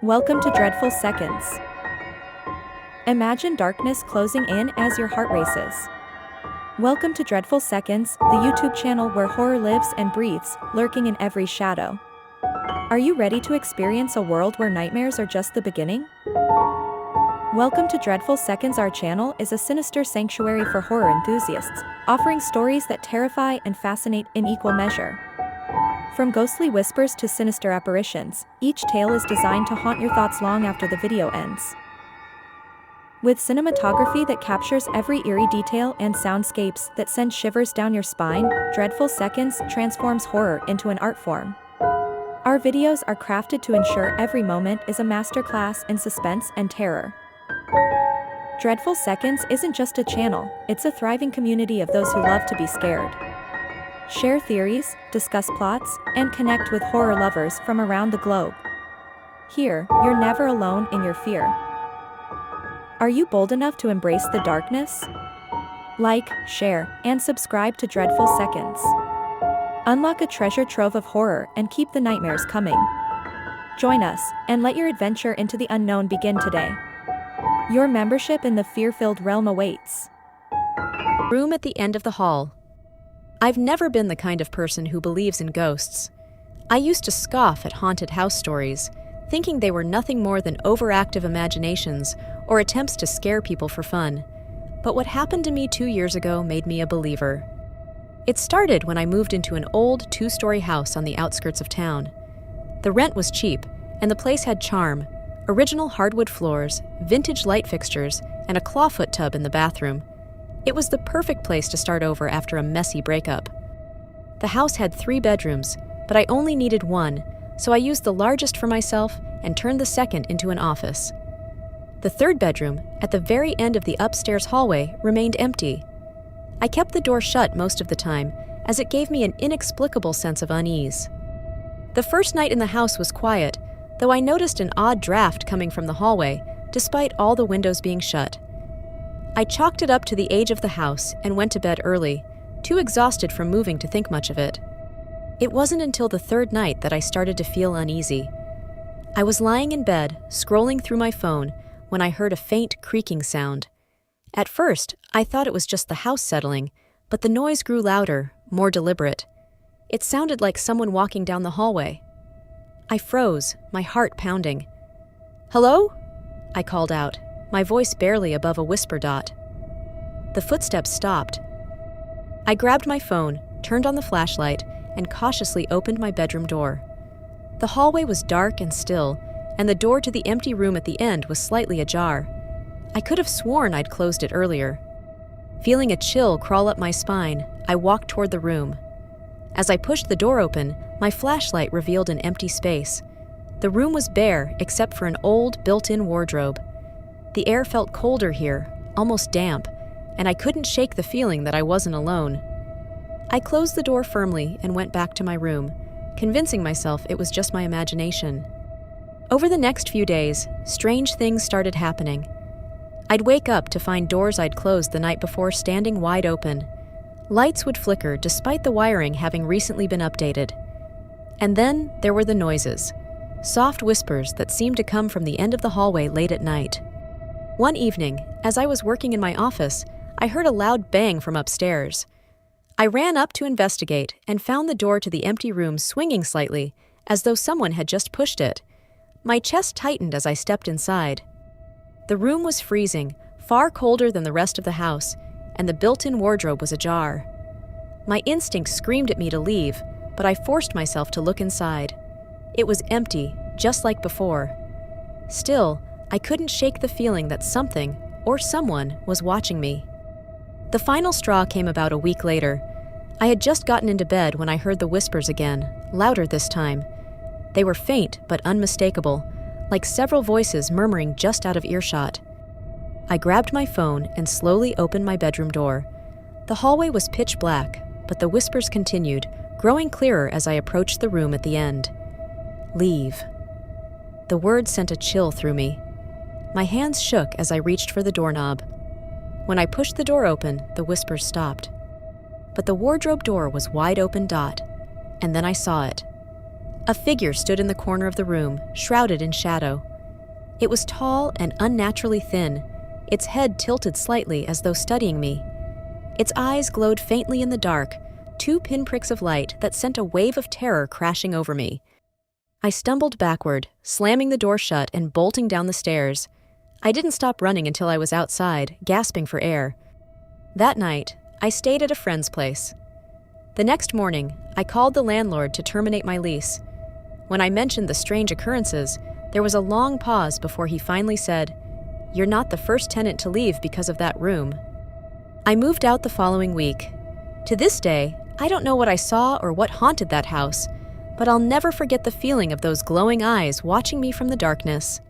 Welcome to Dreadful Seconds. Imagine darkness closing in as your heart races. Welcome to Dreadful Seconds, the YouTube channel where horror lives and breathes, lurking in every shadow. Are you ready to experience a world where nightmares are just the beginning? Welcome to Dreadful Seconds. Our channel is a sinister sanctuary for horror enthusiasts, offering stories that terrify and fascinate in equal measure. From ghostly whispers to sinister apparitions, each tale is designed to haunt your thoughts long after the video ends. With cinematography that captures every eerie detail and soundscapes that send shivers down your spine, Dreadful Seconds transforms horror into an art form. Our videos are crafted to ensure every moment is a masterclass in suspense and terror. Dreadful Seconds isn't just a channel, it's a thriving community of those who love to be scared. Share theories, discuss plots, and connect with horror lovers from around the globe. Here, you're never alone in your fear. Are you bold enough to embrace the darkness? Like, share, and subscribe to Dreadful Seconds. Unlock a treasure trove of horror and keep the nightmares coming. Join us, and let your adventure into the unknown begin today. Your membership in the fear-filled realm awaits. Room at the end of the hall. I've never been the kind of person who believes in ghosts. I used to scoff at haunted house stories, thinking they were nothing more than overactive imaginations or attempts to scare people for fun. But what happened to me 2 years ago made me a believer. It started when I moved into an old 2-story house on the outskirts of town. The rent was cheap, and the place had charm: original hardwood floors, vintage light fixtures, and a clawfoot tub in the bathroom. It was the perfect place to start over after a messy breakup. The house had 3 bedrooms, but I only needed 1, so I used the largest for myself and turned the second into an office. The 3rd bedroom, at the very end of the upstairs hallway, remained empty. I kept the door shut most of the time, as it gave me an inexplicable sense of unease. The first night in the house was quiet, though I noticed an odd draft coming from the hallway, despite all the windows being shut. I chalked it up to the age of the house and went to bed early, too exhausted from moving to think much of it. It wasn't until the 3rd night that I started to feel uneasy. I was lying in bed, scrolling through my phone, when I heard a faint creaking sound. At first, I thought it was just the house settling, but the noise grew louder, more deliberate. It sounded like someone walking down the hallway. I froze, my heart pounding. "Hello?" I called out, my voice barely above a whisper dot. The footsteps stopped. I grabbed my phone, turned on the flashlight, and cautiously opened my bedroom door. The hallway was dark and still, and the door to the empty room at the end was slightly ajar. I could have sworn I'd closed it earlier. Feeling a chill crawl up my spine, I walked toward the room. As I pushed the door open, my flashlight revealed an empty space. The room was bare except for an old, built-in wardrobe. The air felt colder here, almost damp, and I couldn't shake the feeling that I wasn't alone. I closed the door firmly and went back to my room, convincing myself it was just my imagination. Over the next few days, strange things started happening. I'd wake up to find doors I'd closed the night before standing wide open. Lights would flicker despite the wiring having recently been updated. And then there were the noises, soft whispers that seemed to come from the end of the hallway late at night. One evening, as I was working in my office, I heard a loud bang from upstairs. I ran up to investigate and found the door to the empty room swinging slightly, as though someone had just pushed it. My chest tightened as I stepped inside. The room was freezing, far colder than the rest of the house, and the built-in wardrobe was ajar. My instinct screamed at me to leave, but I forced myself to look inside. It was empty, just like before. Still, I couldn't shake the feeling that something, or someone, was watching me. The final straw came about a week later. I had just gotten into bed when I heard the whispers again, louder this time. They were faint but unmistakable, like several voices murmuring just out of earshot. I grabbed my phone and slowly opened my bedroom door. The hallway was pitch black, but the whispers continued, growing clearer as I approached the room at the end. "Leave." The word sent a chill through me. My hands shook as I reached for the doorknob. When I pushed the door open, the whispers stopped. But the wardrobe door was wide open dot, and then I saw it. A figure stood in the corner of the room, shrouded in shadow. It was tall and unnaturally thin, its head tilted slightly as though studying me. Its eyes glowed faintly in the dark, two pinpricks of light that sent a wave of terror crashing over me. I stumbled backward, slamming the door shut and bolting down the stairs. I didn't stop running until I was outside, gasping for air. That night, I stayed at a friend's place. The next morning, I called the landlord to terminate my lease. When I mentioned the strange occurrences, there was a long pause before he finally said, "You're not the first tenant to leave because of that room." I moved out the following week. To this day, I don't know what I saw or what haunted that house, but I'll never forget the feeling of those glowing eyes watching me from the darkness.